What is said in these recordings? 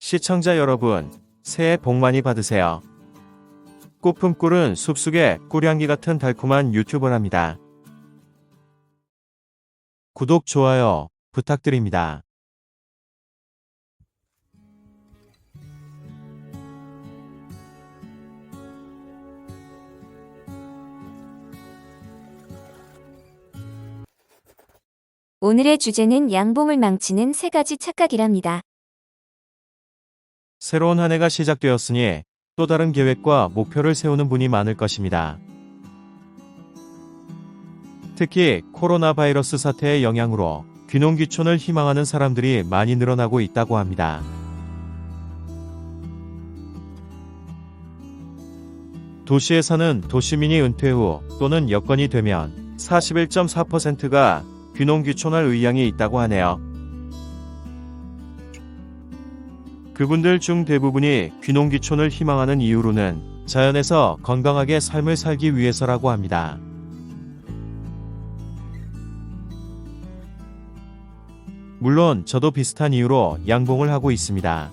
시청자 여러분, 새해 복 많이 받으세요. 꽃품꿀은 숲속의 꿀향기 같은 달콤한 유튜버랍니다. 구독, 좋아요 부탁드립니다. 오늘의 주제는 양봉을 망치는 3가지 착각이랍니다. 새로운 한 해가 시작되었으니 또 다른 계획과 목표를 세우는 분이 많을 것입니다. 특히 코로나 바이러스 사태의 영향으로 귀농귀촌을 희망하는 사람들이 많이 늘어나고 있다고 합니다. 도시에 사는 도시민이 은퇴 후 또는 여건이 되면 41.4%가 귀농귀촌할 의향이 있다고 하네요. 그분들 중 대부분이 귀농귀촌을 희망하는 이유로는 자연에서 건강하게 삶을 살기 위해서라고 합니다. 물론 저도 비슷한 이유로 양봉을 하고 있습니다.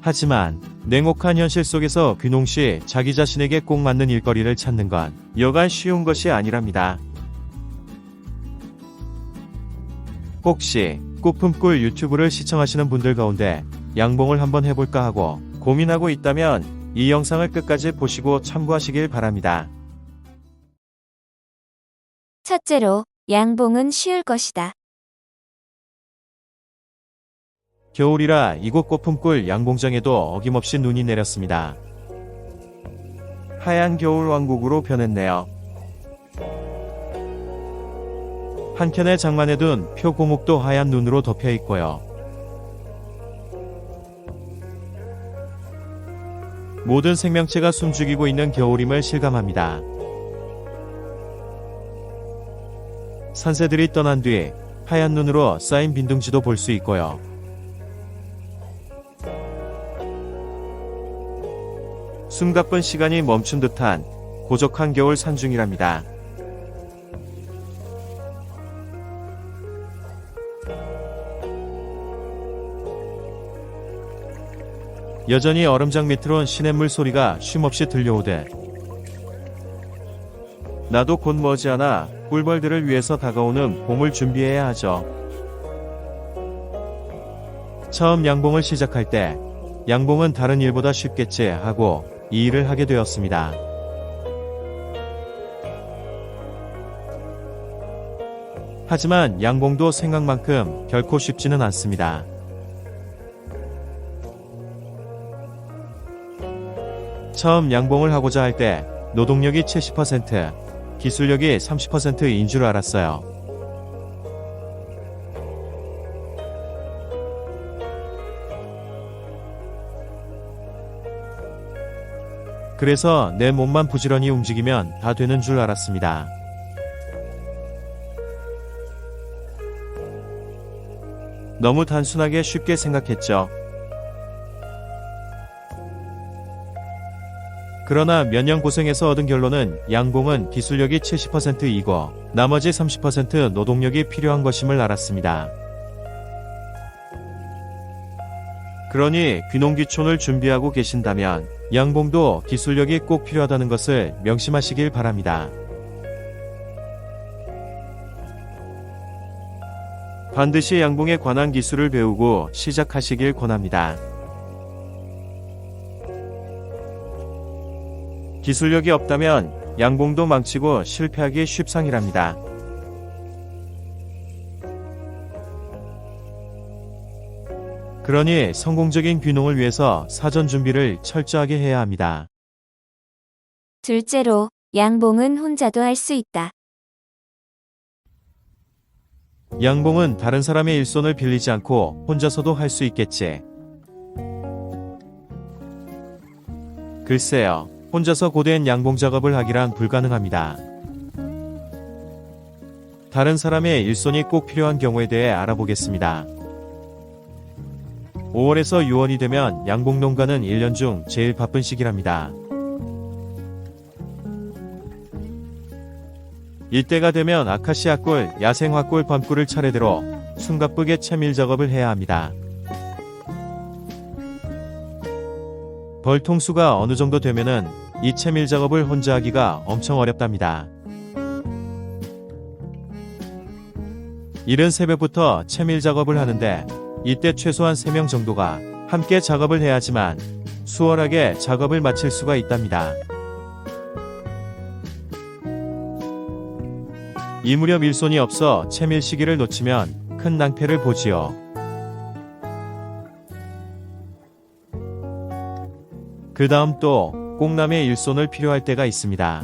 하지만 냉혹한 현실 속에서 귀농시 자기 자신에게 꼭 맞는 일거리를 찾는 건 여간 쉬운 것이 아니랍니다. 혹시 꽃품꿀 유튜브를 시청하시는 분들 가운데 양봉을 한번 해볼까 하고 고민하고 있다면 이 영상을 끝까지 보시고 참고하시길 바랍니다. 첫째로, 양봉은 쉬울 것이다. 겨울이라 이곳 꽃품꿀 양봉장에도 어김없이 눈이 내렸습니다. 하얀 겨울 왕국으로 변했네요. 한켠에 장만해둔 표고목도 하얀 눈으로 덮여 있고요. 모든 생명체가 숨죽이고 있는 겨울임을 실감합니다. 산새들이 떠난 뒤 하얀 눈으로 쌓인 빈둥지도 볼 수 있고요. 숨가쁜 시간이 멈춘 듯한 고적한 겨울 산중이랍니다. 여전히 얼음장 밑으론 시냇물 소리가 쉼없이 들려오듯 나도 곧 머지않아 꿀벌들을 위해서 다가오는 봄을 준비해야 하죠. 처음 양봉을 시작할 때 양봉은 다른 일보다 쉽겠지 하고 이 일을 하게 되었습니다. 하지만 양봉도 생각만큼 결코 쉽지는 않습니다. 처음 양봉을 하고자 할 때 노동력이 70%, 기술력이 30%인 줄 알았어요. 그래서 내 몸만 부지런히 움직이면 다 되는 줄 알았습니다. 너무 단순하게 쉽게 생각했죠. 그러나 몇 년 고생해서 얻은 결론은 양봉은 기술력이 70%이고 나머지 30% 노동력이 필요한 것임을 알았습니다. 그러니 귀농귀촌을 준비하고 계신다면 양봉도 기술력이 꼭 필요하다는 것을 명심하시길 바랍니다. 반드시 양봉에 관한 기술을 배우고 시작하시길 권합니다. 기술력이 없다면 양봉도 망치고 실패하기 쉽상이랍니다. 그러니 성공적인 귀농을 위해서 사전 준비를 철저하게 해야 합니다. 둘째로, 양봉은 혼자도 할 수 있다. 양봉은 다른 사람의 일손을 빌리지 않고 혼자서도 할 수 있겠지. 글쎄요. 혼자서 고된 양봉 작업을 하기란 불가능합니다. 다른 사람의 일손이 꼭 필요한 경우에 대해 알아보겠습니다. 5월에서 6월이 되면 양봉 농가는 1년 중 제일 바쁜 시기랍니다. 이때가 되면 아카시아꿀, 야생화꿀, 밤꿀을 차례대로 숨가쁘게 채밀 작업을 해야 합니다. 벌통수가 어느 정도 되면은 이 채밀 작업을 혼자 하기가 엄청 어렵답니다. 이른 새벽부터 채밀 작업을 하는데 이때 최소한 3명 정도가 함께 작업을 해야지만 수월하게 작업을 마칠 수가 있답니다. 이 무렵 일손이 없어 채밀 시기를 놓치면 큰 낭패를 보지요. 그 다음 또 꽁남의 일손을 필요할 때가 있습니다.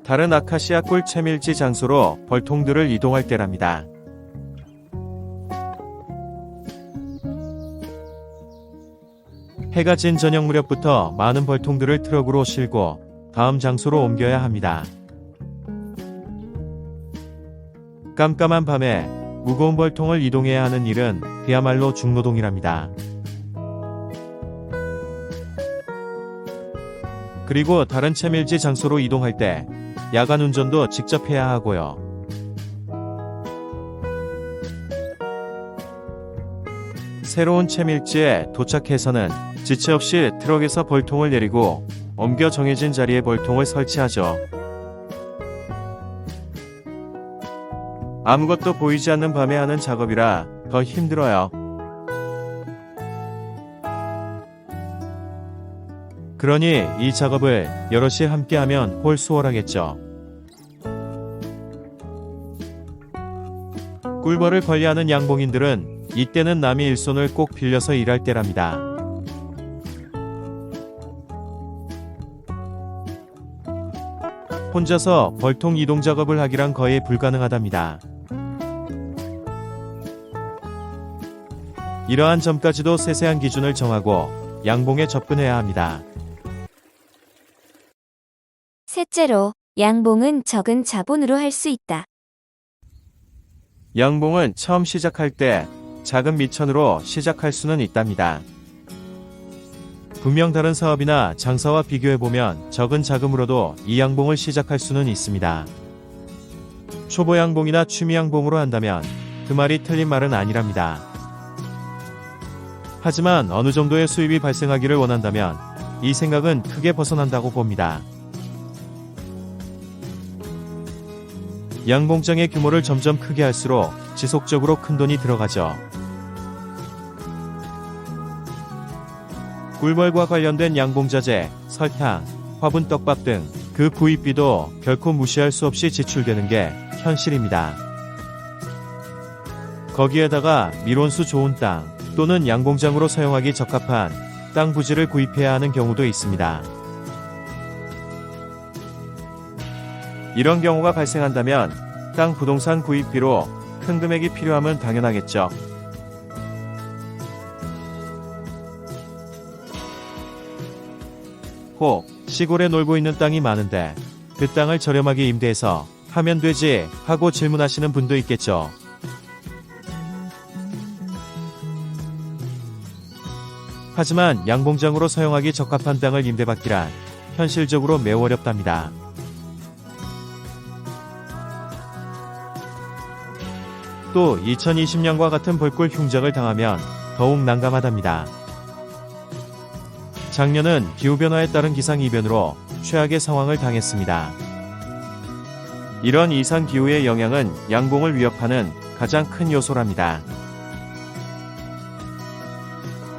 다른 아카시아 꿀 채밀지 장소로 벌통들을 이동할 때랍니다. 해가 진 저녁 무렵부터 많은 벌통들을 트럭으로 싣고 다음 장소로 옮겨야 합니다. 깜깜한 밤에 무거운 벌통을 이동해야 하는 일은 그야말로 중노동이랍니다. 그리고 다른 채밀지 장소로 이동할 때 야간 운전도 직접 해야 하고요. 새로운 채밀지에 도착해서는 지체 없이 트럭에서 벌통을 내리고 옮겨 정해진 자리에 벌통을 설치하죠. 아무것도 보이지 않는 밤에 하는 작업이라 더 힘들어요. 그러니 이 작업을 여럿이 함께하면 훨 수월하겠죠. 꿀벌을 관리하는 양봉인들은 이때는 남의 일손을 꼭 빌려서 일할 때랍니다. 혼자서 벌통 이동 작업을 하기란 거의 불가능하답니다. 이러한 점까지도 세세한 기준을 정하고 양봉에 접근해야 합니다. 셋째로, 양봉은 적은 자본으로 할 수 있다. 양봉은 처음 시작할 때 작은 미천으로 시작할 수는 있답니다. 분명 다른 사업이나 장사와 비교해보면 적은 자금으로도 이 양봉을 시작할 수는 있습니다. 초보 양봉이나 취미 양봉으로 한다면 그 말이 틀린 말은 아니랍니다. 하지만 어느 정도의 수입이 발생하기를 원한다면 이 생각은 크게 벗어난다고 봅니다. 양봉장의 규모를 점점 크게 할수록 지속적으로 큰 돈이 들어가죠. 꿀벌과 관련된 양봉자재, 설탕, 화분 떡밥 등 그 구입비도 결코 무시할 수 없이 지출되는 게 현실입니다. 거기에다가 밀원수 좋은 땅 또는 양봉장으로 사용하기 적합한 땅 부지를 구입해야 하는 경우도 있습니다. 이런 경우가 발생한다면 땅 부동산 구입비로 큰 금액이 필요함은 당연하겠죠. 혹 시골에 놀고 있는 땅이 많은데 그 땅을 저렴하게 임대해서 하면 되지 하고 질문하시는 분도 있겠죠. 하지만 양봉장으로 사용하기 적합한 땅을 임대받기란 현실적으로 매우 어렵답니다. 또 2020년과 같은 벌꿀 흉작을 당하면 더욱 난감하답니다. 작년은 기후변화에 따른 기상이변으로 최악의 상황을 당했습니다. 이런 이상기후의 영향은 양봉을 위협하는 가장 큰 요소랍니다.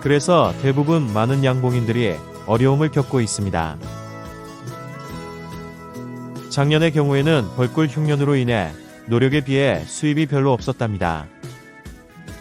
그래서 대부분 많은 양봉인들이 어려움을 겪고 있습니다. 작년의 경우에는 벌꿀 흉년으로 인해 노력에 비해 수입이 별로 없었답니다.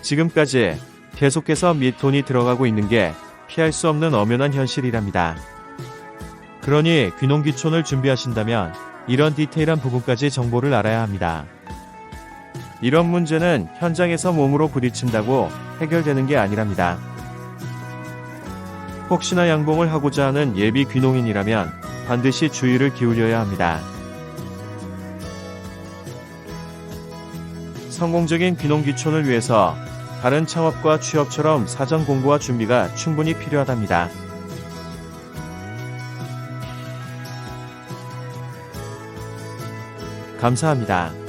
지금까지 계속해서 돈이 들어가고 있는 게 피할 수 없는 엄연한 현실이랍니다. 그러니 귀농귀촌을 준비하신다면 이런 디테일한 부분까지 정보를 알아야 합니다. 이런 문제는 현장에서 몸으로 부딪힌다고 해결되는 게 아니랍니다. 혹시나 양봉을 하고자 하는 예비 귀농인이라면 반드시 주의를 기울여야 합니다. 성공적인 귀농귀촌을 위해서 다른 창업과 취업처럼 사전 공부와 준비가 충분히 필요하답니다. 감사합니다.